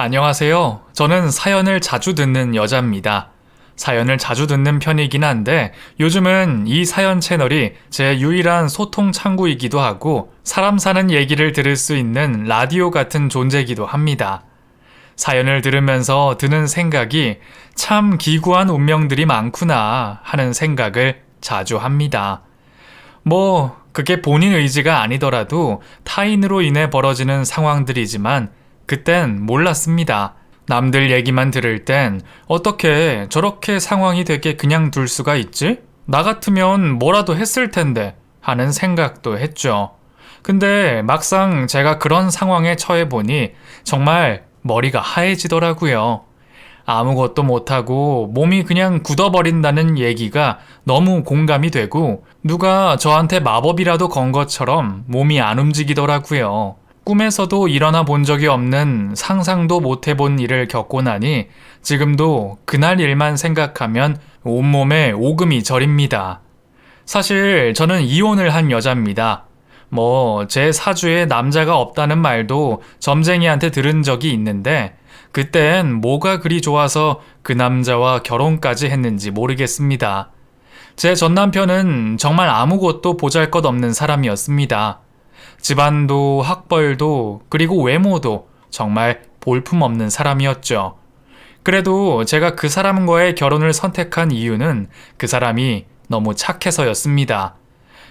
안녕하세요. 저는 사연을 자주 듣는 여자입니다. 사연을 자주 듣는 편이긴 한데 요즘은 이 사연 채널이 제 유일한 소통 창구이기도 하고 사람 사는 얘기를 들을 수 있는 라디오 같은 존재이기도 합니다. 사연을 들으면서 드는 생각이 참 기구한 운명들이 많구나 하는 생각을 자주 합니다. 그게 본인 의지가 아니더라도 타인으로 인해 벌어지는 상황들이지만 그땐 몰랐습니다. 남들 얘기만 들을 땐 어떻게 저렇게 상황이 되게 그냥 둘 수가 있지? 나 같으면 뭐라도 했을 텐데 하는 생각도 했죠. 근데 막상 제가 그런 상황에 처해 보니 정말 머리가 하얘지더라고요. 아무것도 못하고 몸이 그냥 굳어버린다는 얘기가 너무 공감이 되고 누가 저한테 마법이라도 건 것처럼 몸이 안 움직이더라고요. 꿈에서도 일어나 본 적이 없는 상상도 못 해본 일을 겪고 나니 지금도 그날 일만 생각하면 온몸에 오금이 저립니다. 사실 저는 이혼을 한 여자입니다. 제 사주에 남자가 없다는 말도 점쟁이한테 들은 적이 있는데 그땐 뭐가 그리 좋아서 그 남자와 결혼까지 했는지 모르겠습니다. 제 전남편은 정말 아무것도 보잘것없는 사람이었습니다. 집안도 학벌도 그리고 외모도 정말 볼품없는 사람이었죠. 그래도 제가 그 사람과의 결혼을 선택한 이유는 그 사람이 너무 착해서였습니다.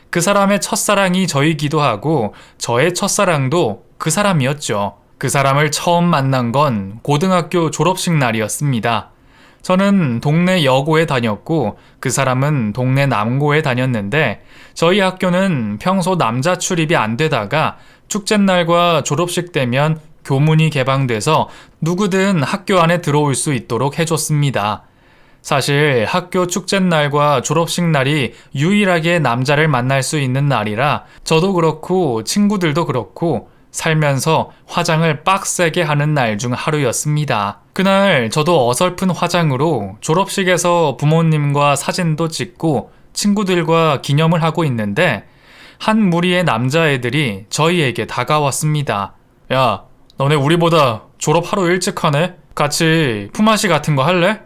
그 사람의 첫사랑이 저이기도 하고 저의 첫사랑도 그 사람이었죠. 그 사람을 처음 만난 건 고등학교 졸업식 날이었습니다. 저는 동네 여고에 다녔고 그 사람은 동네 남고에 다녔는데 저희 학교는 평소 남자 출입이 안 되다가 축제날과 졸업식 때면 교문이 개방돼서 누구든 학교 안에 들어올 수 있도록 해줬습니다. 사실 학교 축제날과 졸업식 날이 유일하게 남자를 만날 수 있는 날이라 저도 그렇고 친구들도 그렇고 살면서 화장을 빡세게 하는 날 중 하루였습니다. 그날 저도 어설픈 화장으로 졸업식에서 부모님과 사진도 찍고 친구들과 기념을 하고 있는데 한 무리의 남자애들이 저희에게 다가왔습니다. 야, 너네 우리보다 졸업 하루 일찍 하네? 같이 품앗이 같은 거 할래?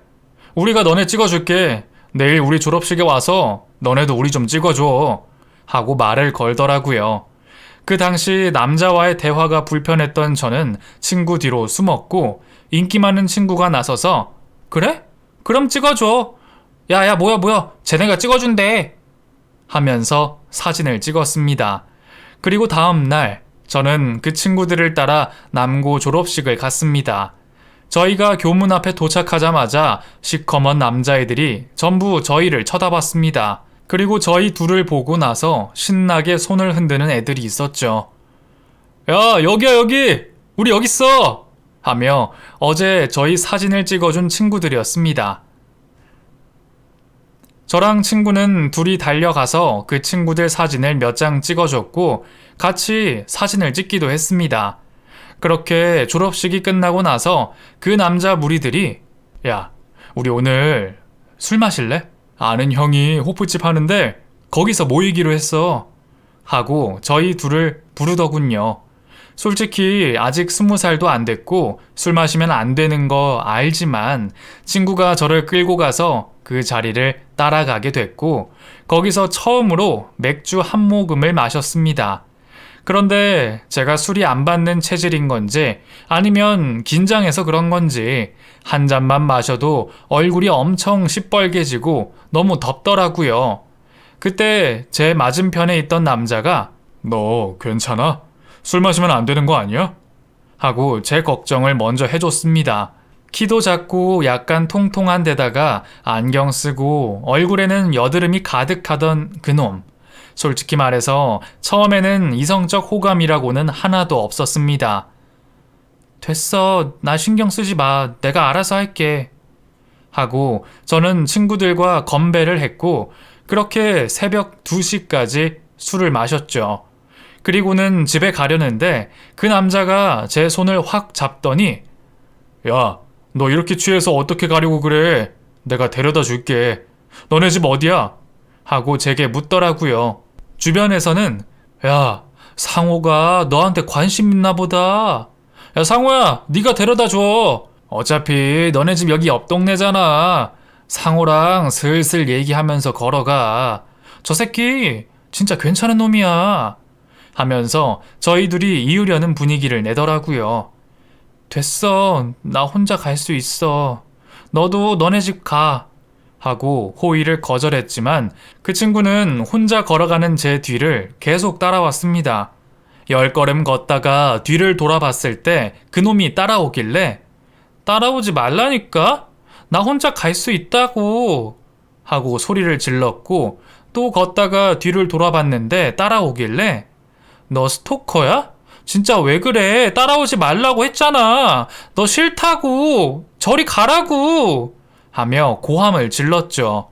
우리가 너네 찍어줄게. 내일 우리 졸업식에 와서 너네도 우리 좀 찍어줘. 하고 말을 걸더라고요. 그 당시 남자와의 대화가 불편했던 저는 친구 뒤로 숨었고 인기 많은 친구가 나서서 그래? 그럼 찍어줘. 야야 뭐야 쟤네가 찍어준대. 하면서 사진을 찍었습니다. 그리고 다음 날 저는 그 친구들을 따라 남고 졸업식을 갔습니다. 저희가 교문 앞에 도착하자마자 시커먼 남자애들이 전부 저희를 쳐다봤습니다. 그리고 저희 둘을 보고 나서 신나게 손을 흔드는 애들이 있었죠. 야, 여기야, 여기! 우리 여기 있어! 하며 어제 저희 사진을 찍어준 친구들이었습니다. 저랑 친구는 둘이 달려가서 그 친구들 사진을 몇 장 찍어줬고 같이 사진을 찍기도 했습니다. 그렇게 졸업식이 끝나고 나서 그 남자 무리들이 야, 우리 오늘 술 마실래? 아는 형이 호프집 하는데 거기서 모이기로 했어. 하고 저희 둘을 부르더군요. 솔직히 아직 20살도 안 됐고 술 마시면 안 되는 거 알지만 친구가 저를 끌고 가서 그 자리를 따라가게 됐고 거기서 처음으로 맥주 한 모금을 마셨습니다. 그런데 제가 술이 안 받는 체질인 건지 아니면 긴장해서 그런 건지 한 잔만 마셔도 얼굴이 엄청 시뻘개지고 너무 덥더라고요. 그때 제 맞은편에 있던 남자가 너 괜찮아? 술 마시면 안 되는 거 아니야? 하고 제 걱정을 먼저 해줬습니다. 키도 작고 약간 통통한 데다가 안경 쓰고 얼굴에는 여드름이 가득하던 그놈. 솔직히 말해서 처음에는 이성적 호감이라고는 하나도 없었습니다. 됐어, 나 신경 쓰지 마. 내가 알아서 할게. 하고 저는 친구들과 건배를 했고 그렇게 새벽 2시까지 술을 마셨죠. 그리고는 집에 가려는데 그 남자가 제 손을 확 잡더니 야, 너 이렇게 취해서 어떻게 가려고 그래? 내가 데려다 줄게. 너네 집 어디야? 하고 제게 묻더라고요. 주변에서는 야, 상호가 너한테 관심 있나 보다. 야, 상호야, 네가 데려다 줘. 어차피 너네 집 여기 옆 동네잖아. 상호랑 슬슬 얘기하면서 걸어가. 저 새끼 진짜 괜찮은 놈이야. 하면서 저희 둘이 이으려는 분위기를 내더라고요. 됐어. 나 혼자 갈 수 있어. 너도 너네 집 가. 하고 호의를 거절했지만 그 친구는 혼자 걸어가는 제 뒤를 계속 따라왔습니다. 10걸음 걷다가 뒤를 돌아봤을 때 그놈이 따라오길래 따라오지 말라니까? 나 혼자 갈 수 있다고. 하고 소리를 질렀고 또 걷다가 뒤를 돌아봤는데 따라오길래 너 스토커야? 진짜 왜 그래? 따라오지 말라고 했잖아. 너 싫다고. 저리 가라고. 하며 고함을 질렀죠.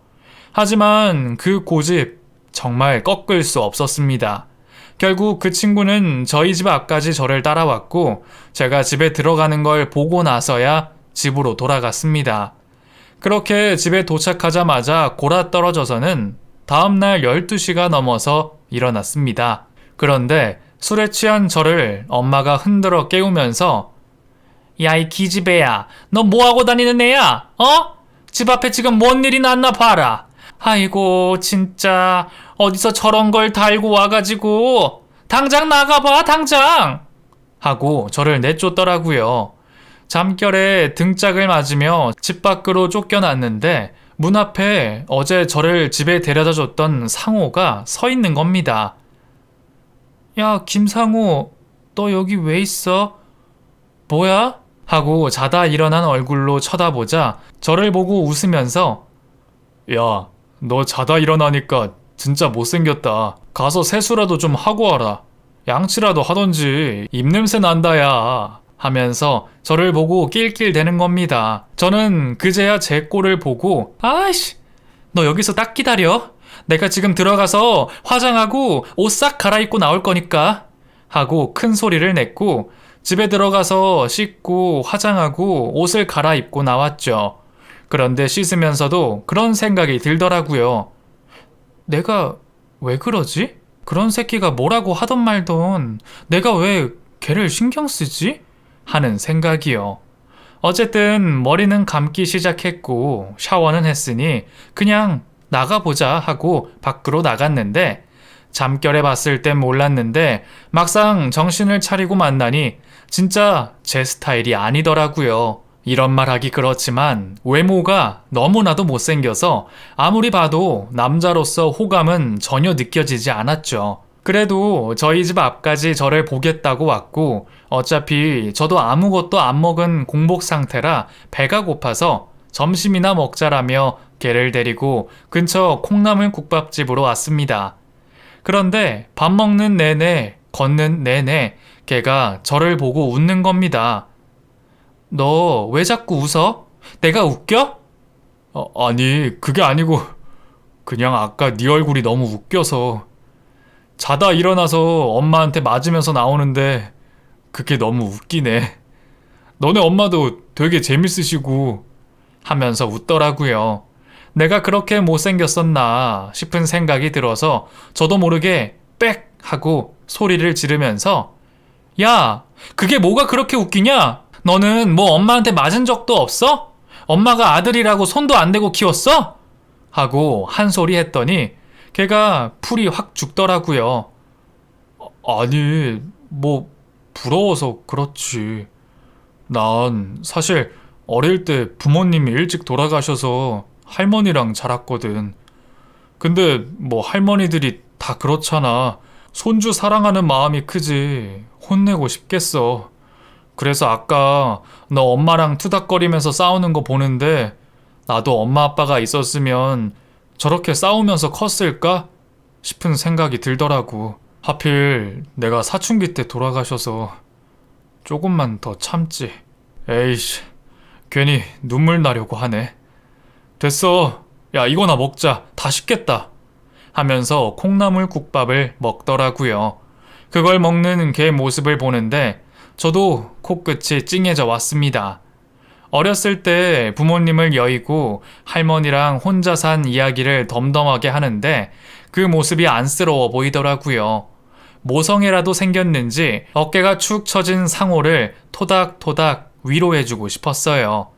하지만 그 고집 정말 꺾을 수 없었습니다. 결국 그 친구는 저희 집 앞까지 저를 따라왔고 제가 집에 들어가는 걸 보고 나서야 집으로 돌아갔습니다. 그렇게 집에 도착하자마자 골아떨어져서는 다음날 12시가 넘어서 일어났습니다. 그런데 술에 취한 저를 엄마가 흔들어 깨우면서 야, 이 기집애야, 너 뭐하고 다니는 애야? 어? 집 앞에 지금 뭔 일이 났나 봐라. 아이고 진짜 어디서 저런 걸 달고 와가지고 당장 나가봐 당장 하고 저를 내쫓더라고요. 잠결에 등짝을 맞으며 집 밖으로 쫓겨났는데 문 앞에 어제 저를 집에 데려다 줬던 상호가 서 있는 겁니다. 야, 김상호, 너 여기 왜 있어? 뭐야? 하고 자다 일어난 얼굴로 쳐다보자 저를 보고 웃으면서 야, 너 자다 일어나니까 진짜 못생겼다. 가서 세수라도 좀 하고 와라. 양치라도 하던지 입냄새 난다 야. 하면서 저를 보고 낄낄대는 겁니다. 저는 그제야 제 꼴을 보고 아이씨, 너 여기서 딱 기다려. 내가 지금 들어가서 화장하고 옷 싹 갈아입고 나올 거니까 하고 큰 소리를 냈고 집에 들어가서 씻고 화장하고 옷을 갈아입고 나왔죠. 그런데 씻으면서도 그런 생각이 들더라고요. 내가 왜 그러지? 그런 새끼가 뭐라고 하던 말던 내가 왜 걔를 신경 쓰지? 하는 생각이요. 어쨌든 머리는 감기 시작했고 샤워는 했으니 그냥 나가보자 하고 밖으로 나갔는데 잠결에 봤을 땐 몰랐는데 막상 정신을 차리고 만나니 진짜 제 스타일이 아니더라고요. 이런 말 하기 그렇지만 외모가 너무나도 못생겨서 아무리 봐도 남자로서 호감은 전혀 느껴지지 않았죠. 그래도 저희 집 앞까지 저를 보겠다고 왔고 어차피 저도 아무것도 안 먹은 공복 상태라 배가 고파서 점심이나 먹자라며 걔를 데리고 근처 콩나물 국밥집으로 왔습니다. 그런데 밥 먹는 내내 걷는 내내 걔가 저를 보고 웃는 겁니다. 너 왜 자꾸 웃어? 내가 웃겨? 아니 그게 아니고 그냥 아까 네 얼굴이 너무 웃겨서 자다 일어나서 엄마한테 맞으면서 나오는데 그게 너무 웃기네. 너네 엄마도 되게 재밌으시고 하면서 웃더라고요. 내가 그렇게 못생겼었나 싶은 생각이 들어서 저도 모르게 빽 하고 소리를 지르면서 야, 그게 뭐가 그렇게 웃기냐? 너는 뭐 엄마한테 맞은 적도 없어? 엄마가 아들이라고 손도 안 대고 키웠어? 하고 한 소리 했더니 걔가 풀이 확 죽더라고요. 아니, 뭐 부러워서 그렇지. 난 사실 어릴 때 부모님이 일찍 돌아가셔서 할머니랑 자랐거든. 근데 뭐 할머니들이 다 그렇잖아. 손주 사랑하는 마음이 크지. 혼내고 싶겠어. 그래서 아까 너 엄마랑 투닥거리면서 싸우는 거 보는데 나도 엄마 아빠가 있었으면 저렇게 싸우면서 컸을까 싶은 생각이 들더라고. 하필 내가 사춘기 때 돌아가셔서 조금만 더 참지. 에이씨, 괜히 눈물 나려고 하네. 됐어. 야, 이거나 먹자. 다 식겠다. 하면서 콩나물 국밥을 먹더라고요. 그걸 먹는 걔 모습을 보는데 저도 코끝이 찡해져 왔습니다. 어렸을 때 부모님을 여의고 할머니랑 혼자 산 이야기를 덤덤하게 하는데 그 모습이 안쓰러워 보이더라고요. 모성애라도 생겼는지 어깨가 축 처진 상호를 토닥토닥 위로해주고 싶었어요.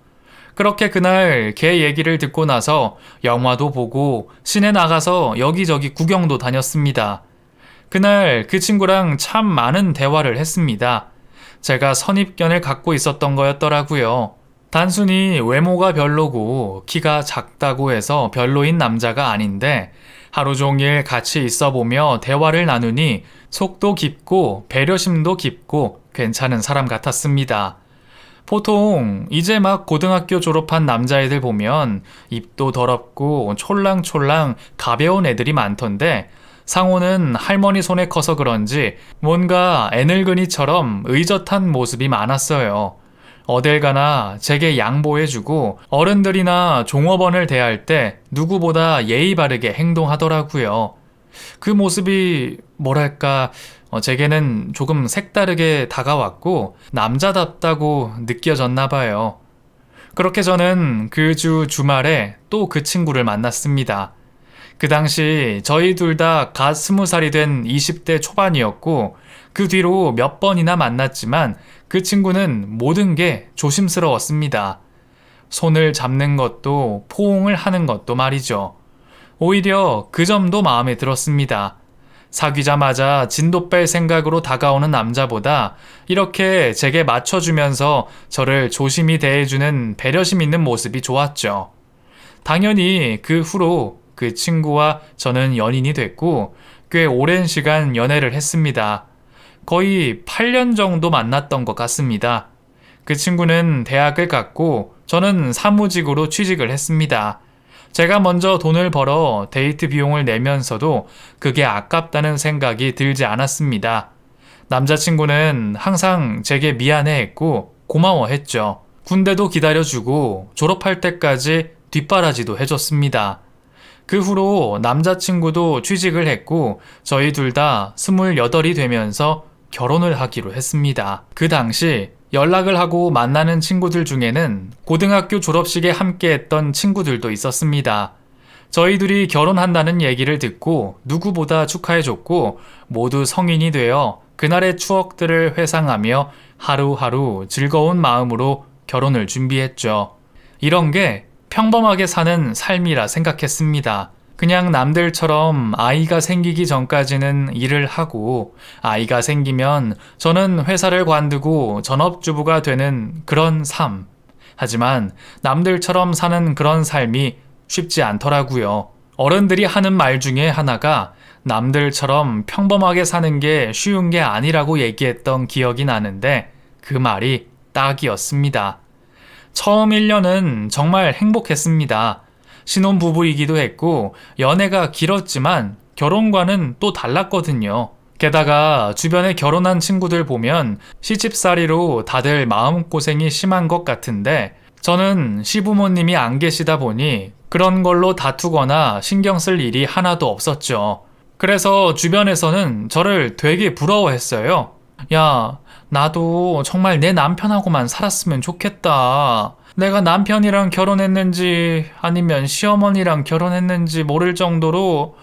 그렇게 그날 걔 얘기를 듣고 나서 영화도 보고 시내 나가서 여기저기 구경도 다녔습니다. 그날 그 친구랑 참 많은 대화를 했습니다. 제가 선입견을 갖고 있었던 거였더라고요. 단순히 외모가 별로고 키가 작다고 해서 별로인 남자가 아닌데 하루 종일 같이 있어 보며 대화를 나누니 속도 깊고 배려심도 깊고 괜찮은 사람 같았습니다. 보통 이제 막 고등학교 졸업한 남자애들 보면 입도 더럽고 촐랑촐랑 가벼운 애들이 많던데 상호는 할머니 손에 커서 그런지 뭔가 애늙은이처럼 의젓한 모습이 많았어요. 어딜 가나 제게 양보해주고 어른들이나 종업원을 대할 때 누구보다 예의 바르게 행동하더라고요. 그 모습이 뭐랄까 제게는 조금 색다르게 다가왔고 남자답다고 느껴졌나 봐요. 그렇게 저는 그 주 주말에 또 그 친구를 만났습니다. 그 당시 저희 둘 다 갓 20살이 된 20대 초반이었고 그 뒤로 몇 번이나 만났지만 그 친구는 모든 게 조심스러웠습니다. 손을 잡는 것도 포옹을 하는 것도 말이죠. 오히려 그 점도 마음에 들었습니다. 사귀자마자 진도 뺄 생각으로 다가오는 남자보다 이렇게 제게 맞춰주면서 저를 조심히 대해주는 배려심 있는 모습이 좋았죠. 당연히 그 후로 그 친구와 저는 연인이 됐고 꽤 오랜 시간 연애를 했습니다. 거의 8년 정도 만났던 것 같습니다. 그 친구는 대학을 갔고 저는 사무직으로 취직을 했습니다. 제가 먼저 돈을 벌어 데이트 비용을 내면서도 그게 아깝다는 생각이 들지 않았습니다. 남자친구는 항상 제게 미안해했고 고마워했죠. 군대도 기다려주고 졸업할 때까지 뒷바라지도 해줬습니다. 그 후로 남자친구도 취직을 했고 저희 둘 다 28이 되면서 결혼을 하기로 했습니다. 그 당시 연락을 하고 만나는 친구들 중에는 고등학교 졸업식에 함께했던 친구들도 있었습니다. 저희 둘이 결혼한다는 얘기를 듣고 누구보다 축하해줬고 모두 성인이 되어 그날의 추억들을 회상하며 하루하루 즐거운 마음으로 결혼을 준비했죠. 이런 게 평범하게 사는 삶이라 생각했습니다. 그냥 남들처럼 아이가 생기기 전까지는 일을 하고 아이가 생기면 저는 회사를 관두고 전업주부가 되는 그런 삶. 하지만 남들처럼 사는 그런 삶이 쉽지 않더라고요. 어른들이 하는 말 중에 하나가 남들처럼 평범하게 사는 게 쉬운 게 아니라고 얘기했던 기억이 나는데 그 말이 딱이었습니다. 처음 1년은 정말 행복했습니다. 신혼부부이기도 했고 연애가 길었지만 결혼과는 또 달랐거든요. 게다가 주변에 결혼한 친구들 보면 시집살이로 다들 마음고생이 심한 것 같은데 저는 시부모님이 안 계시다 보니 그런 걸로 다투거나 신경 쓸 일이 하나도 없었죠. 그래서 주변에서는 저를 되게 부러워했어요. 야, 나도 정말 내 남편하고만 살았으면 좋겠다. 내가 남편이랑 결혼했는지 아니면 시어머니랑 결혼했는지 모를 정도로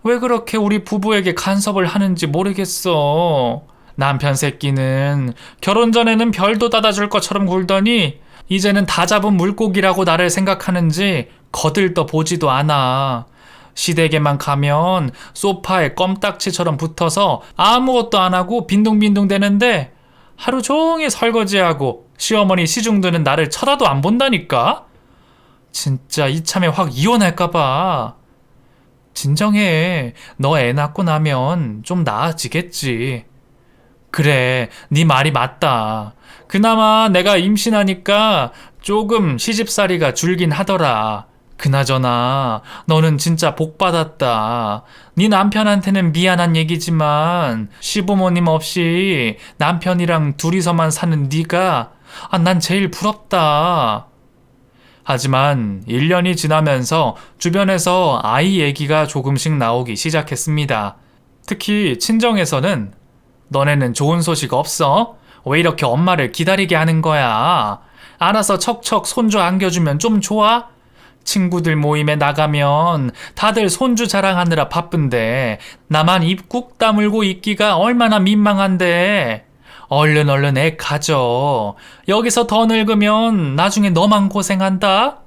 왜 그렇게 우리 부부에게 간섭을 하는지 모르겠어. 남편 새끼는 결혼 전에는 별도 닫아줄 것처럼 굴더니 이제는 다 잡은 물고기라고 나를 생각하는지 거들떠 보지도 않아. 시댁에만 가면 소파에 껌딱지처럼 붙어서 아무것도 안 하고 빈둥빈둥 대는데 하루 종일 설거지하고 시어머니 시중 드는 나를 쳐다도 안 본다니까? 진짜 이참에 확 이혼할까봐. 진정해. 너 애 낳고 나면 좀 나아지겠지. 그래, 네 말이 맞다. 그나마 내가 임신하니까 조금 시집살이가 줄긴 하더라. 그나저나 너는 진짜 복 받았다. 네 남편한테는 미안한 얘기지만 시부모님 없이 남편이랑 둘이서만 사는 네가 난 제일 부럽다. 하지만 1년이 지나면서 주변에서 아이 얘기가 조금씩 나오기 시작했습니다. 특히 친정에서는 너네는 좋은 소식 없어? 왜 이렇게 엄마를 기다리게 하는 거야? 알아서 척척 손주 안겨주면 좀 좋아? 친구들 모임에 나가면 다들 손주 자랑하느라 바쁜데 나만 입 꾹 다물고 있기가 얼마나 민망한데. 얼른 애 가져. 여기서 더 늙으면 나중에 너만 고생한다.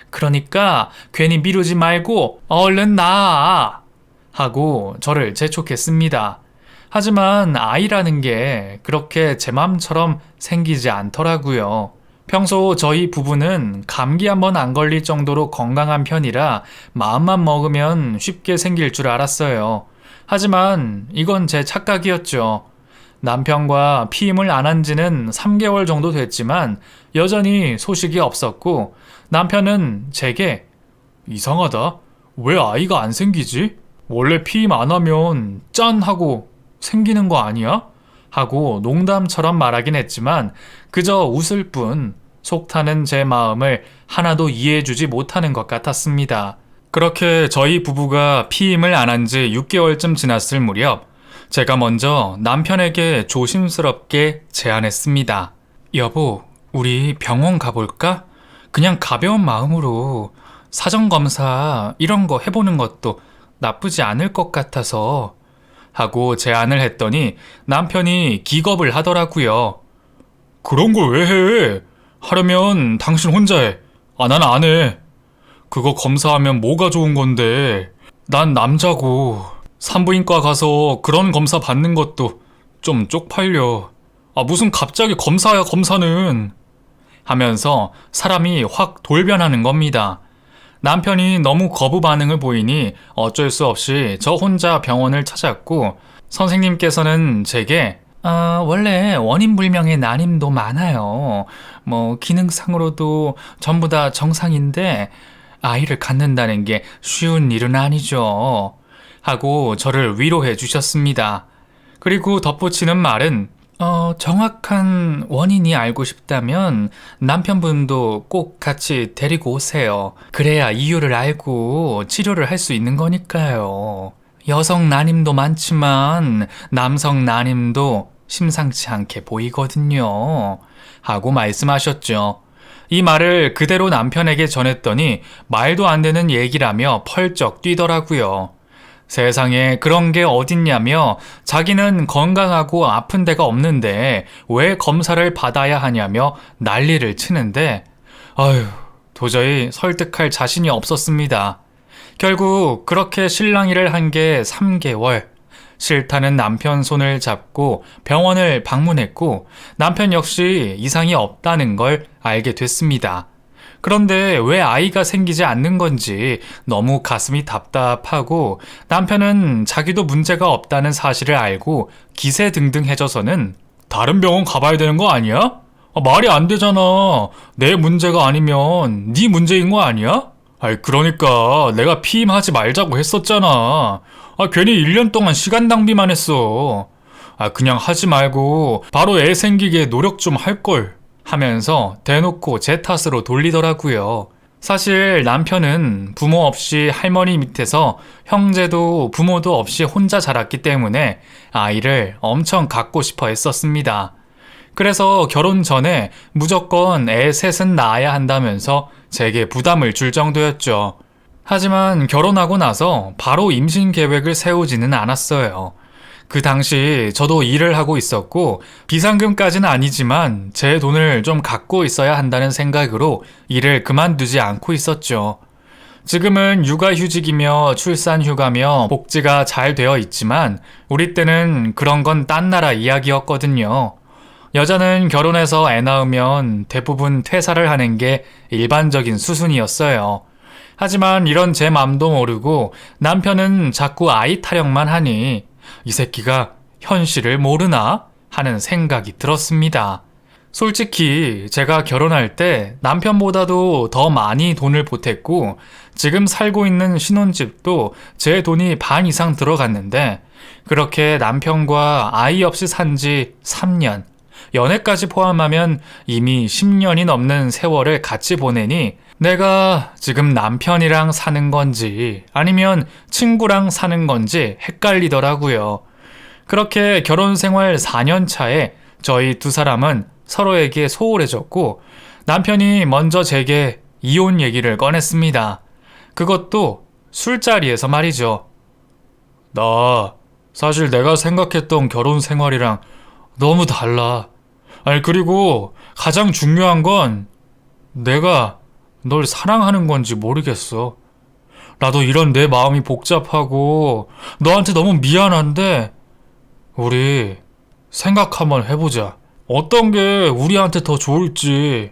그러니까 괜히 미루지 말고 얼른 낳아. 하고 저를 재촉했습니다. 하지만 아이라는 게 그렇게 제 맘처럼 생기지 않더라고요. 평소 저희 부부는 감기 한번 안 걸릴 정도로 건강한 편이라 마음만 먹으면 쉽게 생길 줄 알았어요. 하지만 이건 제 착각이었죠. 남편과 피임을 안 한 지는 3개월 정도 됐지만 여전히 소식이 없었고 남편은 제게 이상하다. 왜 아이가 안 생기지? 원래 피임 안 하면 짠 하고 생기는 거 아니야? 하고 농담처럼 말하긴 했지만 그저 웃을 뿐 속 타는 제 마음을 하나도 이해해주지 못하는 것 같았습니다. 그렇게 저희 부부가 피임을 안 한 지 6개월쯤 지났을 무렵 제가 먼저 남편에게 조심스럽게 제안했습니다. 여보, 우리 병원 가볼까? 그냥 가벼운 마음으로 사전검사 이런 거 해보는 것도 나쁘지 않을 것 같아서 하고 제안을 했더니 남편이 기겁을 하더라고요. 그런 걸 왜 해? 하려면 당신 혼자 해. 난 안 해. 그거 검사하면 뭐가 좋은 건데. 난 남자고 산부인과 가서 그런 검사 받는 것도 좀 쪽팔려. 무슨 갑자기 검사야 검사는. 하면서 사람이 확 돌변하는 겁니다. 남편이 너무 거부 반응을 보이니 어쩔 수 없이 저 혼자 병원을 찾았고 선생님께서는 제게 원래 원인 불명의 난임도 많아요. 기능상으로도 전부 다 정상인데 아이를 갖는다는 게 쉬운 일은 아니죠. 하고 저를 위로해 주셨습니다. 그리고 덧붙이는 말은 정확한 원인이 알고 싶다면 남편분도 꼭 같이 데리고 오세요. 그래야 이유를 알고 치료를 할 수 있는 거니까요. 여성 난임도 많지만 남성 난임도 심상치 않게 보이거든요. 하고 말씀하셨죠. 이 말을 그대로 남편에게 전했더니 말도 안 되는 얘기라며 펄쩍 뛰더라고요. 세상에 그런 게 어딨냐며 자기는 건강하고 아픈 데가 없는데 왜 검사를 받아야 하냐며 난리를 치는데 도저히 설득할 자신이 없었습니다. 결국 그렇게 실랑이를 한 게 3개월. 싫다는 남편 손을 잡고 병원을 방문했고 남편 역시 이상이 없다는 걸 알게 됐습니다. 그런데 왜 아이가 생기지 않는 건지 너무 가슴이 답답하고 남편은 자기도 문제가 없다는 사실을 알고 기세등등해져서는 다른 병원 가봐야 되는 거 아니야? 말이 안 되잖아. 내 문제가 아니면 네 문제인 거 아니야? 그러니까 내가 피임하지 말자고 했었잖아. 괜히 1년 동안 시간 낭비만 했어. 그냥 하지 말고 바로 애 생기게 노력 좀 할걸. 하면서 대놓고 제 탓으로 돌리더라고요. 사실 남편은 부모 없이 할머니 밑에서 형제도 부모도 없이 혼자 자랐기 때문에 아이를 엄청 갖고 싶어 했었습니다. 그래서 결혼 전에 무조건 애 셋은 낳아야 한다면서 제게 부담을 줄 정도였죠. 하지만 결혼하고 나서 바로 임신 계획을 세우지는 않았어요. 그 당시 저도 일을 하고 있었고 비상금까지는 아니지만 제 돈을 좀 갖고 있어야 한다는 생각으로 일을 그만두지 않고 있었죠. 지금은 육아휴직이며 출산휴가며 복지가 잘 되어 있지만 우리 때는 그런 건 딴 나라 이야기였거든요. 여자는 결혼해서 애 낳으면 대부분 퇴사를 하는 게 일반적인 수순이었어요. 하지만 이런 제 맘도 모르고 남편은 자꾸 아이 타령만 하니 이 새끼가 현실을 모르나 하는 생각이 들었습니다. 솔직히 제가 결혼할 때 남편보다도 더 많이 돈을 보탰고 지금 살고 있는 신혼집도 제 돈이 반 이상 들어갔는데 그렇게 남편과 아이 없이 산 지 3년, 연애까지 포함하면 이미 10년이 넘는 세월을 같이 보내니 내가 지금 남편이랑 사는 건지 아니면 친구랑 사는 건지 헷갈리더라고요. 그렇게 결혼 생활 4년 차에 저희 두 사람은 서로에게 소홀해졌고 남편이 먼저 제게 이혼 얘기를 꺼냈습니다. 그것도 술자리에서 말이죠. 나 사실 내가 생각했던 결혼 생활이랑 너무 달라. 아니, 그리고 가장 중요한 건 내가 널 사랑하는 건지 모르겠어. 나도 이런 내 마음이 복잡하고 너한테 너무 미안한데 우리 생각 한번 해보자. 어떤 게 우리한테 더 좋을지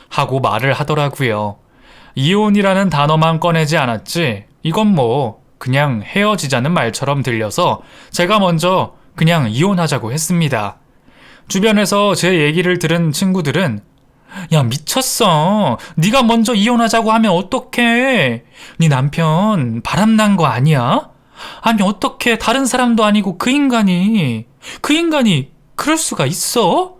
하고 말을 하더라고요. 이혼이라는 단어만 꺼내지 않았지 이건 뭐 그냥 헤어지자는 말처럼 들려서 제가 먼저 그냥 이혼하자고 했습니다. 주변에서 제 얘기를 들은 친구들은 야, 미쳤어. 네가 먼저 이혼하자고 하면 어떡해. 네 남편 바람난 거 아니야? 아니, 어떡해. 다른 사람도 아니고 그 인간이 그럴 수가 있어?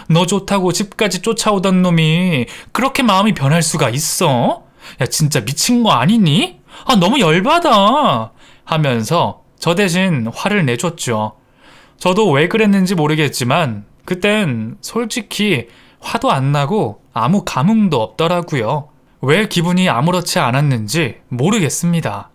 너 좋다고 집까지 쫓아오던 놈이 그렇게 마음이 변할 수가 있어? 야, 진짜 미친 거 아니니? 아, 너무 열받아. 하면서 저 대신 화를 내줬죠. 저도 왜 그랬는지 모르겠지만 그땐 솔직히 화도 안 나고 아무 감흥도 없더라고요. 왜 기분이 아무렇지 않았는지 모르겠습니다.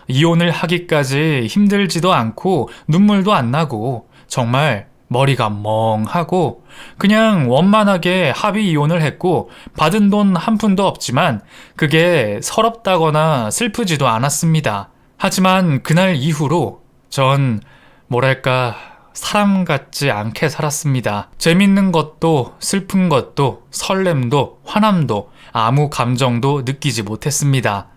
이혼을 하기까지 힘들지도 않고 눈물도 안 나고 정말 머리가 멍하고 그냥 원만하게 합의 이혼을 했고 받은 돈 한 푼도 없지만 그게 서럽다거나 슬프지도 않았습니다. 하지만 그날 이후로 전 뭐랄까 사람 같지 않게 살았습니다. 재밌는 것도 슬픈 것도 설렘도 화남도 아무 감정도 느끼지 못했습니다.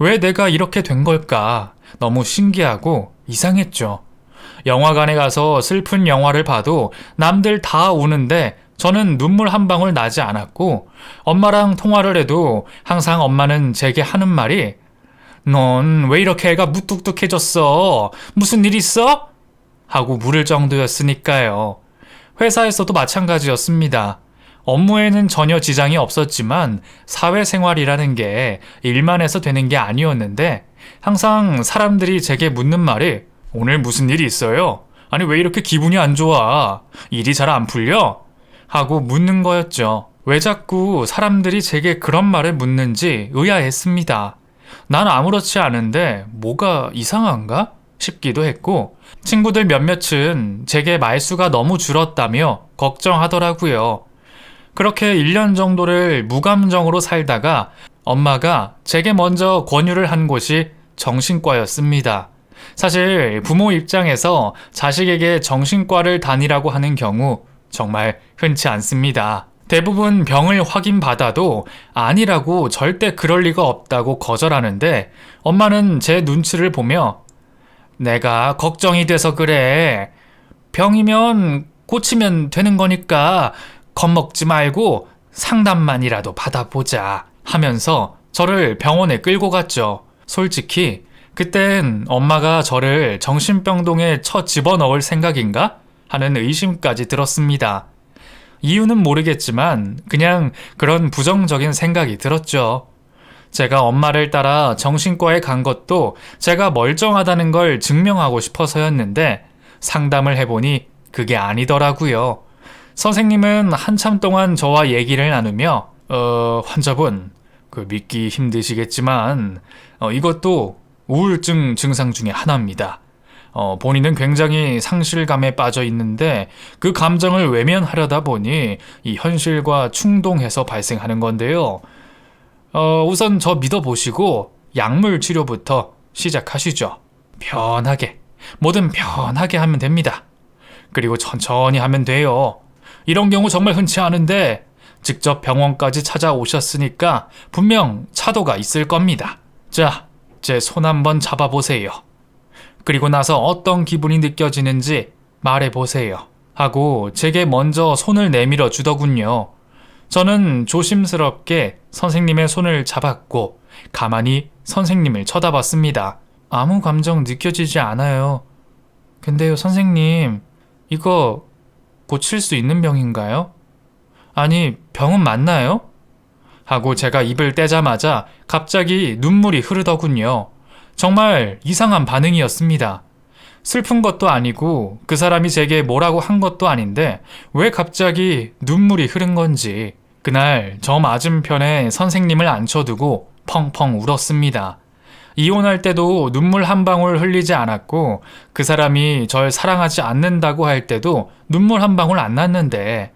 왜 내가 이렇게 된 걸까? 너무 신기하고 이상했죠. 영화관에 가서 슬픈 영화를 봐도 남들 다 우는데 저는 눈물 한 방울 나지 않았고 엄마랑 통화를 해도 항상 엄마는 제게 하는 말이 넌 왜 이렇게 애가 무뚝뚝해졌어? 무슨 일 있어? 하고 물을 정도였으니까요. 회사에서도 마찬가지였습니다. 업무에는 전혀 지장이 없었지만 사회생활이라는 게 일만 해서 되는 게 아니었는데 항상 사람들이 제게 묻는 말이 오늘 무슨 일이 있어요? 아니 왜 이렇게 기분이 안 좋아? 일이 잘 안 풀려? 하고 묻는 거였죠. 왜 자꾸 사람들이 제게 그런 말을 묻는지 의아했습니다. 난 아무렇지 않은데 뭐가 이상한가? 싶기도 했고 친구들 몇몇은 제게 말수가 너무 줄었다며 걱정하더라고요. 그렇게 1년 정도를 무감정으로 살다가 엄마가 제게 먼저 권유를 한 곳이 정신과였습니다. 사실 부모 입장에서 자식에게 정신과를 다니라고 하는 경우 정말 흔치 않습니다. 대부분 병을 확인받아도 아니라고 절대 그럴 리가 없다고 거절하는데 엄마는 제 눈치를 보며 내가 걱정이 돼서 그래. 병이면 고치면 되는 거니까 겁먹지 말고 상담만이라도 받아보자 하면서 저를 병원에 끌고 갔죠. 솔직히 그땐 엄마가 저를 정신병동에 쳐 집어넣을 생각인가 하는 의심까지 들었습니다. 이유는 모르겠지만 그냥 그런 부정적인 생각이 들었죠. 제가 엄마를 따라 정신과에 간 것도 제가 멀쩡하다는 걸 증명하고 싶어서였는데 상담을 해보니 그게 아니더라고요. 선생님은 한참 동안 저와 얘기를 나누며 환자분 믿기 힘드시겠지만 이것도 우울증 증상 중에 하나입니다. 본인은 굉장히 상실감에 빠져 있는데 그 감정을 외면하려다 보니 이 현실과 충동해서 발생하는 건데요. 우선 저 믿어보시고 약물 치료부터 시작하시죠. 편하게, 뭐든 편하게 하면 됩니다. 그리고 천천히 하면 돼요. 이런 경우 정말 흔치 않은데 직접 병원까지 찾아오셨으니까 분명 차도가 있을 겁니다. 자, 제 손 한번 잡아보세요. 그리고 나서 어떤 기분이 느껴지는지 말해보세요. 하고 제게 먼저 손을 내밀어 주더군요. 저는 조심스럽게 선생님의 손을 잡았고 가만히 선생님을 쳐다봤습니다. 아무 감정 느껴지지 않아요. 근데요, 선생님, 이거 고칠 수 있는 병인가요? 아니, 병은 맞나요? 하고 제가 입을 떼자마자 갑자기 눈물이 흐르더군요. 정말 이상한 반응이었습니다. 슬픈 것도 아니고 그 사람이 제게 뭐라고 한 것도 아닌데 왜 갑자기 눈물이 흐른 건지 그날 저 맞은편에 선생님을 앉혀두고 펑펑 울었습니다. 이혼할 때도 눈물 한 방울 흘리지 않았고 그 사람이 절 사랑하지 않는다고 할 때도 눈물 한 방울 안 났는데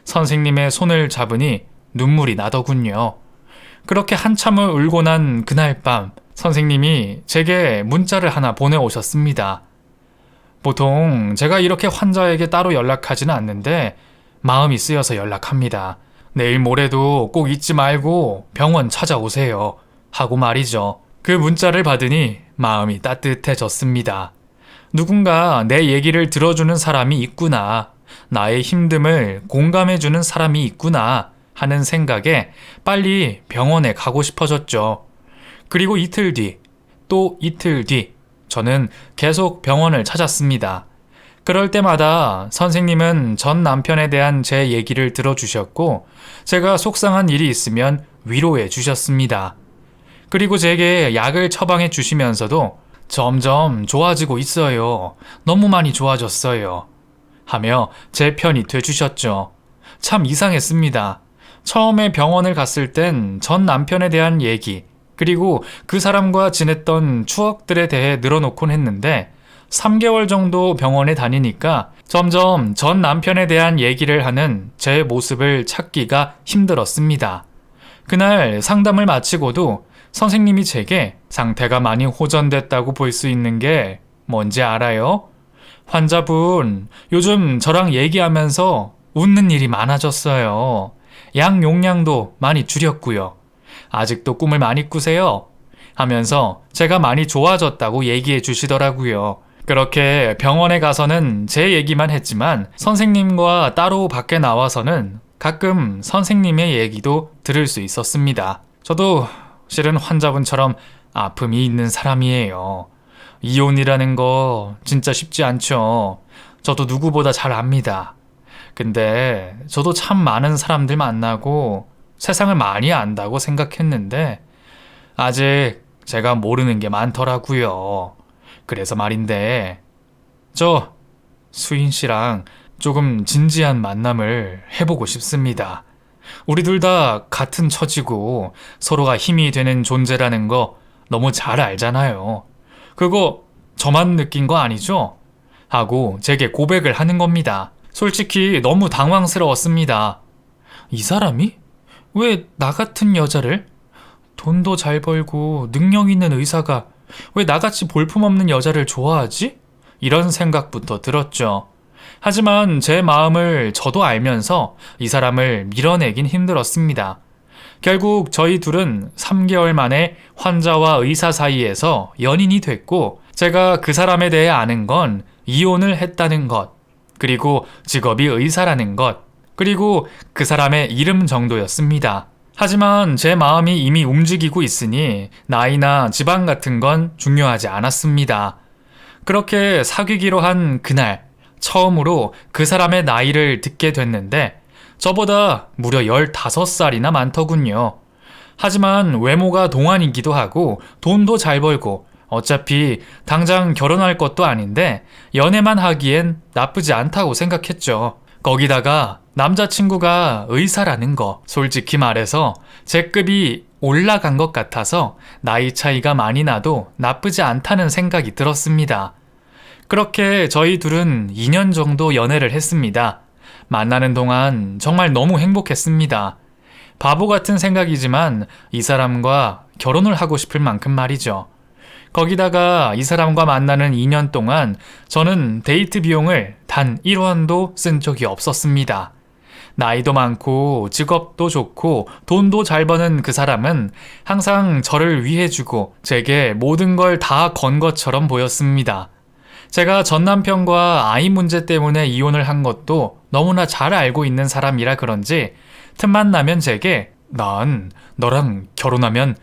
선생님의 손을 잡으니 눈물이 나더군요. 그렇게 한참을 울고 난 그날 밤 선생님이 제게 문자를 하나 보내오셨습니다. 보통 제가 이렇게 환자에게 따로 연락하지는 않는데 마음이 쓰여서 연락합니다. 내일 모레도 꼭 잊지 말고 병원 찾아오세요. 하고 말이죠. 그 문자를 받으니 마음이 따뜻해졌습니다. 누군가 내 얘기를 들어주는 사람이 있구나. 나의 힘듦을 공감해주는 사람이 있구나 하는 생각에 빨리 병원에 가고 싶어졌죠. 그리고 이틀 뒤, 또 이틀 뒤, 저는 계속 병원을 찾았습니다. 그럴 때마다 선생님은 전 남편에 대한 제 얘기를 들어주셨고 제가 속상한 일이 있으면 위로해 주셨습니다. 그리고 제게 약을 처방해 주시면서도 점점 좋아지고 있어요. 너무 많이 좋아졌어요. 하며 제 편이 돼주셨죠. 참 이상했습니다. 처음에 병원을 갔을 땐 전 남편에 대한 얘기, 그리고 그 사람과 지냈던 추억들에 대해 늘어놓곤 했는데 3개월 정도 병원에 다니니까 점점 전 남편에 대한 얘기를 하는 제 모습을 찾기가 힘들었습니다. 그날 상담을 마치고도 선생님이 제게 상태가 많이 호전됐다고 볼 수 있는 게 뭔지 알아요? 환자분, 요즘 저랑 얘기하면서 웃는 일이 많아졌어요. 약 용량도 많이 줄였고요. 아직도 꿈을 많이 꾸세요. 하면서 제가 많이 좋아졌다고 얘기해 주시더라고요. 그렇게 병원에 가서는 제 얘기만 했지만 선생님과 따로 밖에 나와서는 가끔 선생님의 얘기도 들을 수 있었습니다. 저도 실은 환자분처럼 아픔이 있는 사람이에요. 이혼이라는 거 진짜 쉽지 않죠. 저도 누구보다 잘 압니다. 근데 저도 참 많은 사람들 만나고 세상을 많이 안다고 생각했는데 아직 제가 모르는 게 많더라고요. 그래서 말인데 저 수인 씨랑 조금 진지한 만남을 해보고 싶습니다. 우리 둘 다 같은 처지고 서로가 힘이 되는 존재라는 거 너무 잘 알잖아요. 그거 저만 느낀 거 아니죠? 하고 제게 고백을 하는 겁니다. 솔직히 너무 당황스러웠습니다. 이 사람이? 왜 나 같은 여자를? 돈도 잘 벌고 능력 있는 의사가 왜 나같이 볼품없는 여자를 좋아하지? 이런 생각부터 들었죠. 하지만 제 마음을 저도 알면서 이 사람을 밀어내긴 힘들었습니다. 결국 저희 둘은 3개월 만에 환자와 의사 사이에서 연인이 됐고 제가 그 사람에 대해 아는 건 이혼을 했다는 것, 그리고 직업이 의사라는 것, 그리고 그 사람의 이름 정도였습니다. 하지만 제 마음이 이미 움직이고 있으니 나이나 지방 같은 건 중요하지 않았습니다. 그렇게 사귀기로 한 그날 처음으로 그 사람의 나이를 듣게 됐는데 저보다 무려 15살이나 많더군요. 하지만 외모가 동안이기도 하고 돈도 잘 벌고 어차피 당장 결혼할 것도 아닌데 연애만 하기엔 나쁘지 않다고 생각했죠. 거기다가 남자친구가 의사라는 거, 솔직히 말해서 제 급이 올라간 것 같아서 나이 차이가 많이 나도 나쁘지 않다는 생각이 들었습니다. 그렇게 저희 둘은 2년 정도 연애를 했습니다. 만나는 동안 정말 너무 행복했습니다. 바보 같은 생각이지만 이 사람과 결혼을 하고 싶을 만큼 말이죠. 거기다가 이 사람과 만나는 2년 동안 저는 데이트 비용을 단 1원도 쓴 적이 없었습니다. 나이도 많고 직업도 좋고 돈도 잘 버는 그 사람은 항상 저를 위해주고 제게 모든 걸 다 건 것처럼 보였습니다. 제가 전 남편과 아이 문제 때문에 이혼을 한 것도 너무나 잘 알고 있는 사람이라 그런지 틈만 나면 제게 난 너랑 결혼하면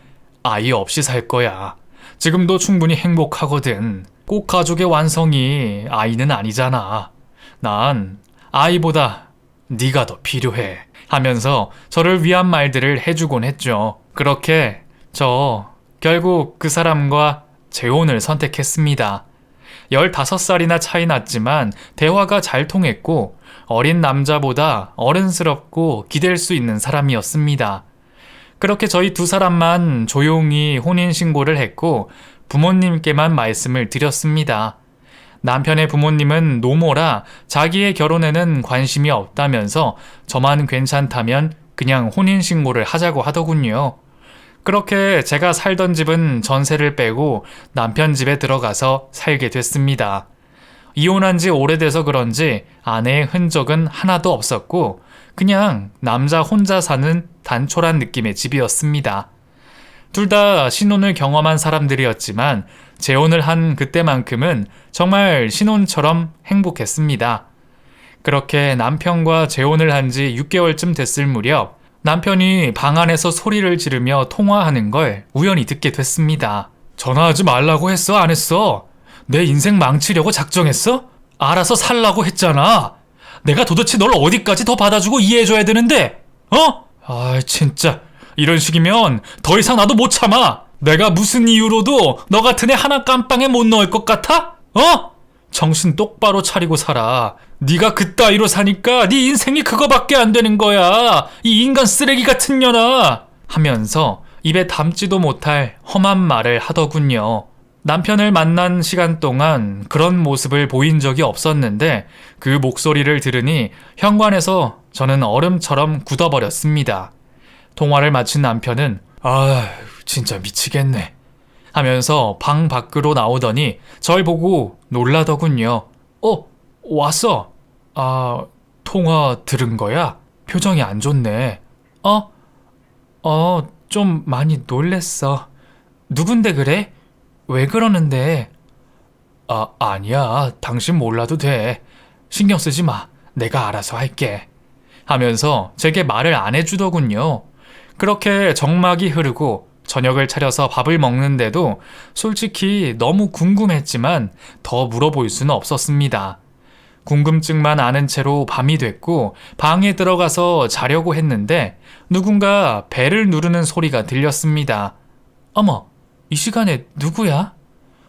아이 없이 살 거야. 지금도 충분히 행복하거든. 꼭 가족의 완성이 아이는 아니잖아. 난 아이보다 네가 더 필요해. 하면서 저를 위한 말들을 해주곤 했죠. 그렇게 저 결국 그 사람과 재혼을 선택했습니다. 15살이나 차이 났지만 대화가 잘 통했고 어린 남자보다 어른스럽고 기댈 수 있는 사람이었습니다. 그렇게 저희 두 사람만 조용히 혼인신고를 했고 부모님께만 말씀을 드렸습니다. 남편의 부모님은 노모라 자기의 결혼에는 관심이 없다면서 저만 괜찮다면 그냥 혼인신고를 하자고 하더군요. 그렇게 제가 살던 집은 전세를 빼고 남편 집에 들어가서 살게 됐습니다. 이혼한 지 오래돼서 그런지 아내의 흔적은 하나도 없었고 그냥 남자 혼자 사는 단촐한 느낌의 집이었습니다. 둘 다 신혼을 경험한 사람들이었지만 재혼을 한 그때만큼은 정말 신혼처럼 행복했습니다. 그렇게 남편과 재혼을 한 지 6개월쯤 됐을 무렵 남편이 방 안에서 소리를 지르며 통화하는 걸 우연히 듣게 됐습니다. 전화하지 말라고 했어? 안 했어? 내 인생 망치려고 작정했어? 알아서 살라고 했잖아. 내가 도대체 널 어디까지 더 받아주고 이해해줘야 되는데? 어? 아 진짜 이런 식이면 더 이상 나도 못 참아. 내가 무슨 이유로도 너 같은 애 하나 깜빵에 못 넣을 것 같아? 어? 정신 똑바로 차리고 살아. 네가 그따위로 사니까 네 인생이 그거밖에 안 되는 거야. 이 인간 쓰레기 같은 년아. 하면서 입에 담지도 못할 험한 말을 하더군요. 남편을 만난 시간 동안 그런 모습을 보인 적이 없었는데 그 목소리를 들으니 현관에서 저는 얼음처럼 굳어버렸습니다. 통화를 마친 남편은 진짜 미치겠네 하면서 방 밖으로 나오더니 절 보고 놀라더군요. 왔어? 통화 들은 거야? 표정이 안 좋네. 좀 많이 놀랬어. 누군데 그래? 왜 그러는데? 아니야. 당신 몰라도 돼. 신경 쓰지 마. 내가 알아서 할게. 하면서 제게 말을 안 해주더군요. 그렇게 정막이 흐르고 저녁을 차려서 밥을 먹는데도 솔직히 너무 궁금했지만 더 물어볼 수는 없었습니다. 궁금증만 아는 채로 밤이 됐고 방에 들어가서 자려고 했는데 누군가 벨을 누르는 소리가 들렸습니다. 어머, 이 시간에 누구야?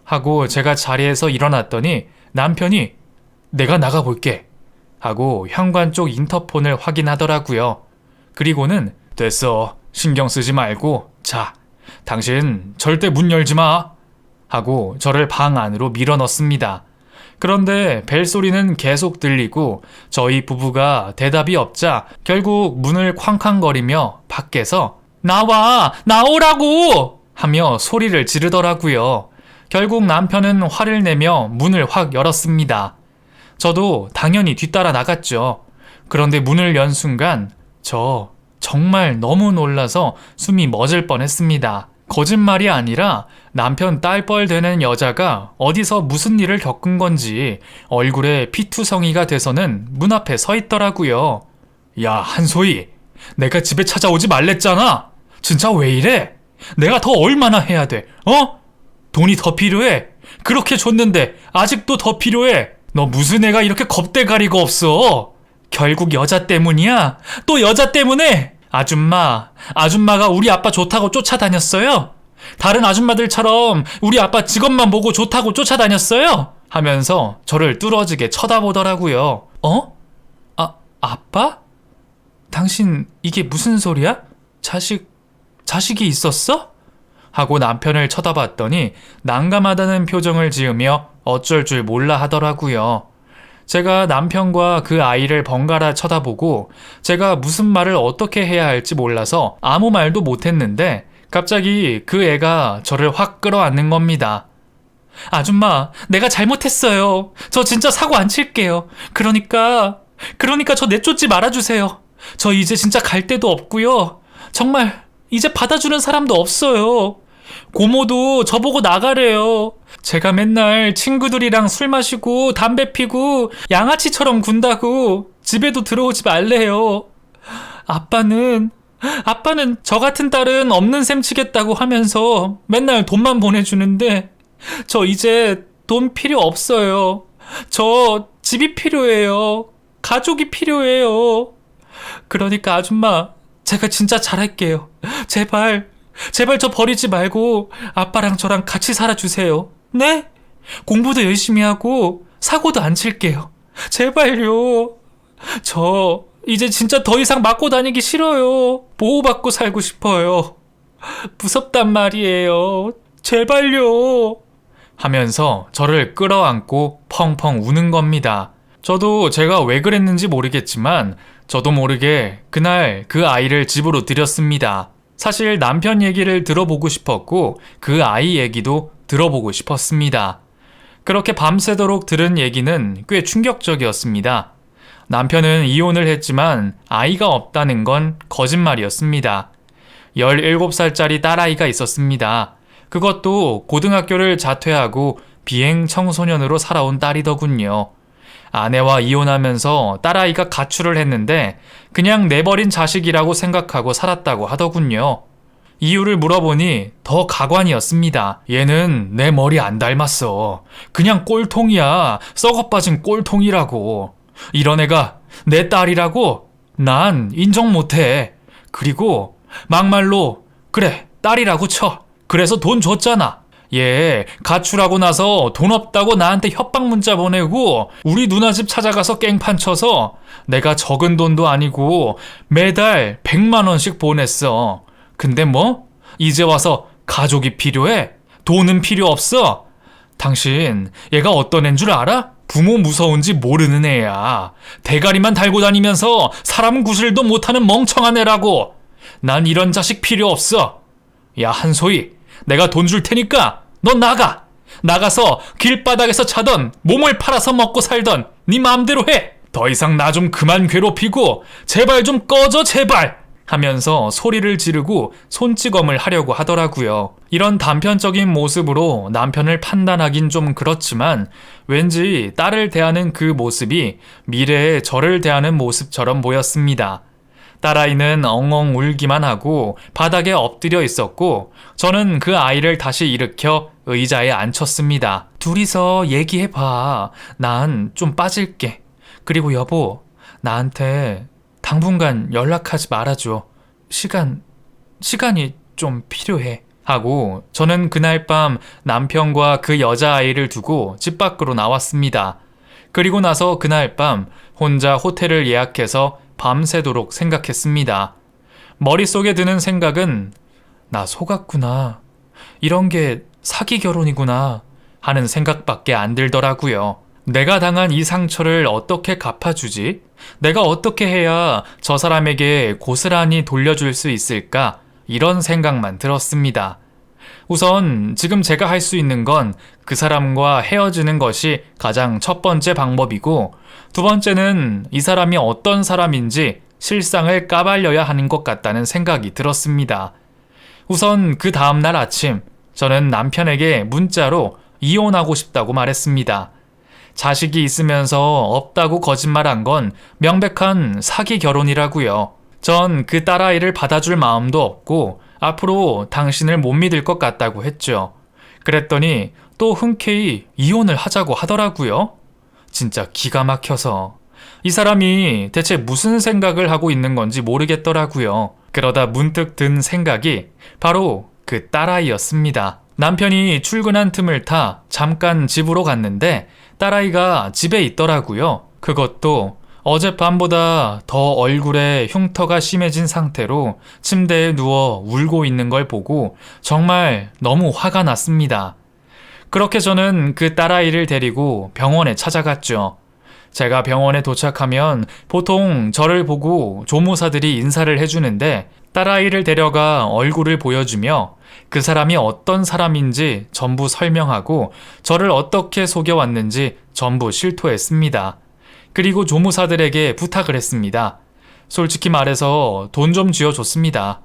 하고 제가 자리에서 일어났더니 남편이 내가 나가볼게 하고 현관 쪽 인터폰을 확인하더라고요. 그리고는 됐어. 신경 쓰지 말고 자. 당신 절대 문 열지 마. 하고 저를 방 안으로 밀어넣습니다. 그런데 벨소리는 계속 들리고 저희 부부가 대답이 없자 결국 문을 쾅쾅거리며 밖에서 나오라고! 하며 소리를 지르더라고요. 결국 남편은 화를 내며 문을 확 열었습니다. 저도 당연히 뒤따라 나갔죠. 그런데 문을 연 순간 저 정말 너무 놀라서 숨이 멎을 뻔했습니다. 거짓말이 아니라 남편 딸뻘 되는 여자가 어디서 무슨 일을 겪은 건지 얼굴에 피투성이가 돼서는 문 앞에 서 있더라고요. 야, 한소희, 내가 집에 찾아오지 말랬잖아. 진짜 왜 이래? 내가 더 얼마나 해야 돼? 돈이 더 필요해. 그렇게 줬는데 아직도 더 필요해. 너 무슨 애가 이렇게 겁대가리가 없어? 결국 여자 때문이야? 또 여자 때문에? 아줌마가 우리 아빠 좋다고 쫓아다녔어요? 다른 아줌마들처럼 우리 아빠 직업만 보고 좋다고 쫓아다녔어요? 하면서 저를 뚫어지게 쳐다보더라고요. 아빠? 당신 이게 무슨 소리야? 자식이 있었어? 하고 남편을 쳐다봤더니 난감하다는 표정을 지으며 어쩔 줄 몰라 하더라고요. 제가 남편과 그 아이를 번갈아 쳐다보고 제가 무슨 말을 어떻게 해야 할지 몰라서 아무 말도 못했는데 갑자기 그 애가 저를 확 끌어안는 겁니다. 아줌마, 내가 잘못했어요. 저 진짜 사고 안 칠게요. 그러니까 저 내쫓지 말아주세요. 저 이제 진짜 갈 데도 없고요. 정말 이제 받아주는 사람도 없어요. 고모도 저보고 나가래요. 제가 맨날 친구들이랑 술 마시고 담배 피고 양아치처럼 군다고 집에도 들어오지 말래요. 아빠는 저 같은 딸은 없는 셈 치겠다고 하면서 맨날 돈만 보내주는데 저 이제 돈 필요 없어요. 저 집이 필요해요. 가족이 필요해요. 그러니까 아줌마, 제가 진짜 잘할게요. 제발 저 버리지 말고 아빠랑 저랑 같이 살아주세요. 네? 공부도 열심히 하고 사고도 안 칠게요. 제발요. 저 이제 진짜 더 이상 맞고 다니기 싫어요. 보호받고 살고 싶어요. 무섭단 말이에요. 제발요. 하면서 저를 끌어안고 펑펑 우는 겁니다. 저도 제가 왜 그랬는지 모르겠지만 저도 모르게 그날 그 아이를 집으로 들였습니다. 사실 남편 얘기를 들어보고 싶었고 그 아이 얘기도 들어보고 싶었습니다. 그렇게 밤새도록 들은 얘기는 꽤 충격적이었습니다. 남편은 이혼을 했지만 아이가 없다는 건 거짓말이었습니다. 17살짜리 딸아이가 있었습니다. 그것도 고등학교를 자퇴하고 비행 청소년으로 살아온 딸이더군요. 아내와 이혼하면서 딸아이가 가출을 했는데 그냥 내버린 자식이라고 생각하고 살았다고 하더군요. 이유를 물어보니 더 가관이었습니다. 얘는 내 머리 안 닮았어. 그냥 꼴통이야. 썩어빠진 꼴통이라고. 이런 애가 내 딸이라고? 난 인정 못해. 그리고 막말로 그래 딸이라고 쳐. 그래서 돈 줬잖아. 얘 가출하고 나서 돈 없다고 나한테 협박 문자 보내고 우리 누나 집 찾아가서 깽판 쳐서 내가 적은 돈도 아니고 매달 100만 원씩 보냈어. 근데 뭐? 이제 와서 가족이 필요해? 돈은 필요 없어? 당신 얘가 어떤 애인 줄 알아? 부모 무서운지 모르는 애야. 대가리만 달고 다니면서 사람 구실도 못하는 멍청한 애라고. 난 이런 자식 필요 없어. 야 한소희, 내가 돈 줄 테니까 너 나가. 나가서 길바닥에서 자던 몸을 팔아서 먹고 살던 네 마음대로 해. 더 이상 나 좀 그만 괴롭히고 제발 좀 꺼져 제발. 하면서 소리를 지르고 손찌검을 하려고 하더라고요. 이런 단편적인 모습으로 남편을 판단하긴 좀 그렇지만 왠지 딸을 대하는 그 모습이 미래의 저를 대하는 모습처럼 보였습니다. 딸아이는 엉엉 울기만 하고 바닥에 엎드려 있었고 저는 그 아이를 다시 일으켜 의자에 앉혔습니다. 둘이서 얘기해봐. 난 좀 빠질게. 그리고 여보, 나한테 당분간 연락하지 말아줘. 시간이 좀 필요해. 하고 저는 그날 밤 남편과 그 여자아이를 두고 집 밖으로 나왔습니다. 그리고 나서 그날 밤 혼자 호텔을 예약해서 밤새도록 생각했습니다. 머릿속에 드는 생각은 나 속았구나. 이런 게 사기 결혼이구나 하는 생각밖에 안 들더라고요. 내가 당한 이 상처를 어떻게 갚아주지? 내가 어떻게 해야 저 사람에게 고스란히 돌려줄 수 있을까? 이런 생각만 들었습니다. 우선 지금 제가 할 수 있는 건 그 사람과 헤어지는 것이 가장 첫 번째 방법이고 두 번째는 이 사람이 어떤 사람인지 실상을 까발려야 하는 것 같다는 생각이 들었습니다. 우선 그 다음날 아침 저는 남편에게 문자로 이혼하고 싶다고 말했습니다. 자식이 있으면서 없다고 거짓말한 건 명백한 사기 결혼이라고요. 전 그 딸아이를 받아줄 마음도 없고 앞으로 당신을 못 믿을 것 같다고 했죠. 그랬더니 또 흔쾌히 이혼을 하자고 하더라고요. 진짜 기가 막혀서 이 사람이 대체 무슨 생각을 하고 있는 건지 모르겠더라고요. 그러다 문득 든 생각이 바로 그 딸아이였습니다. 남편이 출근한 틈을 타 잠깐 집으로 갔는데 딸아이가 집에 있더라고요. 그것도 어젯밤보다 더 얼굴에 흉터가 심해진 상태로 침대에 누워 울고 있는 걸 보고 정말 너무 화가 났습니다. 그렇게 저는 그 딸아이를 데리고 병원에 찾아갔죠. 제가 병원에 도착하면 보통 저를 보고 조무사들이 인사를 해주는데 딸아이를 데려가 얼굴을 보여주며 그 사람이 어떤 사람인지 전부 설명하고 저를 어떻게 속여왔는지 전부 실토했습니다. 그리고 조무사들에게 부탁을 했습니다. 솔직히 말해서 돈 좀 쥐어줬습니다.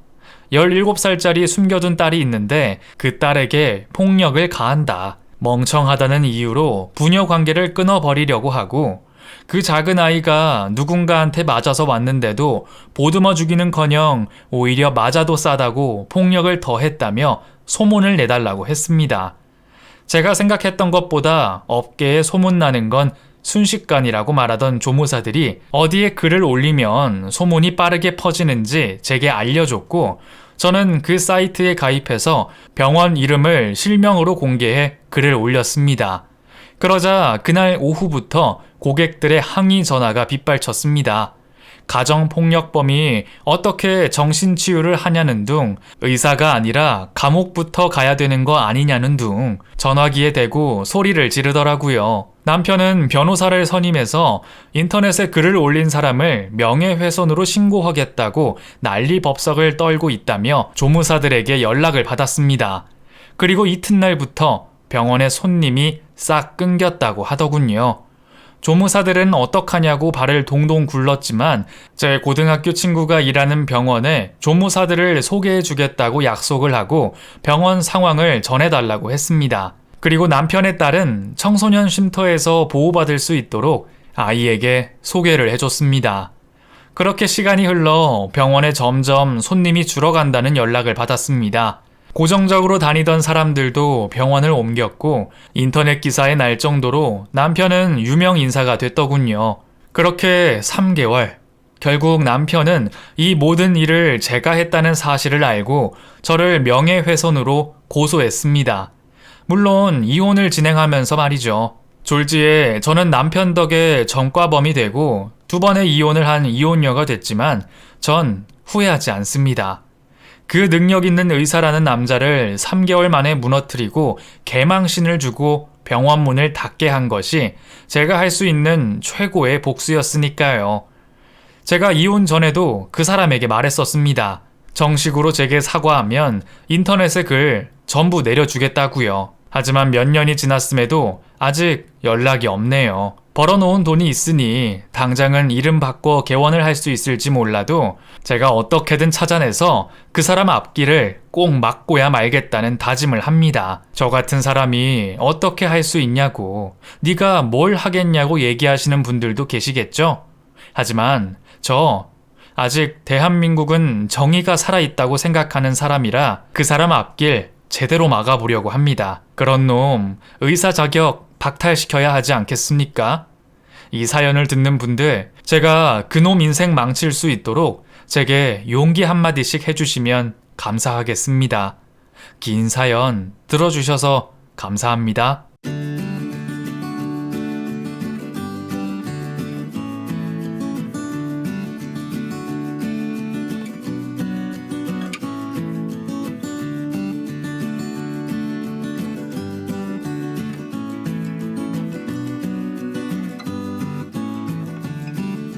17살짜리 숨겨둔 딸이 있는데 그 딸에게 폭력을 가한다. 멍청하다는 이유로 부녀 관계를 끊어버리려고 하고 그 작은 아이가 누군가한테 맞아서 왔는데도 보듬어 주기는커녕 오히려 맞아도 싸다고 폭력을 더했다며 소문을 내달라고 했습니다. 제가 생각했던 것보다 업계에 소문나는 건 순식간이라고 말하던 조무사들이 어디에 글을 올리면 소문이 빠르게 퍼지는지 제게 알려줬고 저는 그 사이트에 가입해서 병원 이름을 실명으로 공개해 글을 올렸습니다. 그러자 그날 오후부터 고객들의 항의 전화가 빗발쳤습니다. 가정폭력범이 어떻게 정신치유를 하냐는 둥, 의사가 아니라 감옥부터 가야 되는 거 아니냐는 둥 전화기에 대고 소리를 지르더라고요. 남편은 변호사를 선임해서 인터넷에 글을 올린 사람을 명예훼손으로 신고하겠다고 난리법석을 떨고 있다며 조무사들에게 연락을 받았습니다. 그리고 이튿날부터 병원의 손님이 싹 끊겼다고 하더군요. 조무사들은 어떡하냐고 발을 동동 굴렀지만 제 고등학교 친구가 일하는 병원에 조무사들을 소개해주겠다고 약속을 하고 병원 상황을 전해달라고 했습니다. 그리고 남편의 딸은 청소년 쉼터에서 보호받을 수 있도록 아이에게 소개를 해줬습니다. 그렇게 시간이 흘러 병원에 점점 손님이 줄어간다는 연락을 받았습니다. 고정적으로 다니던 사람들도 병원을 옮겼고 인터넷 기사에 날 정도로 남편은 유명 인사가 됐더군요. 그렇게 3개월. 결국 남편은 이 모든 일을 제가 했다는 사실을 알고 저를 명예훼손으로 고소했습니다. 물론 이혼을 진행하면서 말이죠. 졸지에 저는 남편 덕에 전과범이 되고 2번의 이혼을 한 이혼녀가 됐지만 전 후회하지 않습니다. 그 능력 있는 의사라는 남자를 3개월 만에 무너뜨리고 개망신을 주고 병원 문을 닫게 한 것이 제가 할 수 있는 최고의 복수였으니까요. 제가 이혼 전에도 그 사람에게 말했었습니다. 정식으로 제게 사과하면 인터넷에 글 전부 내려주겠다고요. 하지만 몇 년이 지났음에도 아직 연락이 없네요. 벌어놓은 돈이 있으니 당장은 이름 바꿔 개원을 할 수 있을지 몰라도 제가 어떻게든 찾아내서 그 사람 앞길을 꼭 막고야 말겠다는 다짐을 합니다. 저 같은 사람이 어떻게 할 수 있냐고, 네가 뭘 하겠냐고 얘기하시는 분들도 계시겠죠? 하지만 저 아직 대한민국은 정의가 살아있다고 생각하는 사람이라 그 사람 앞길 제대로 막아보려고 합니다. 그런 놈 의사 자격 박탈시켜야 하지 않겠습니까? 이 사연을 듣는 분들, 제가 그놈 인생 망칠 수 있도록 제게 용기 한마디씩 해주시면 감사하겠습니다. 긴 사연 들어주셔서 감사합니다.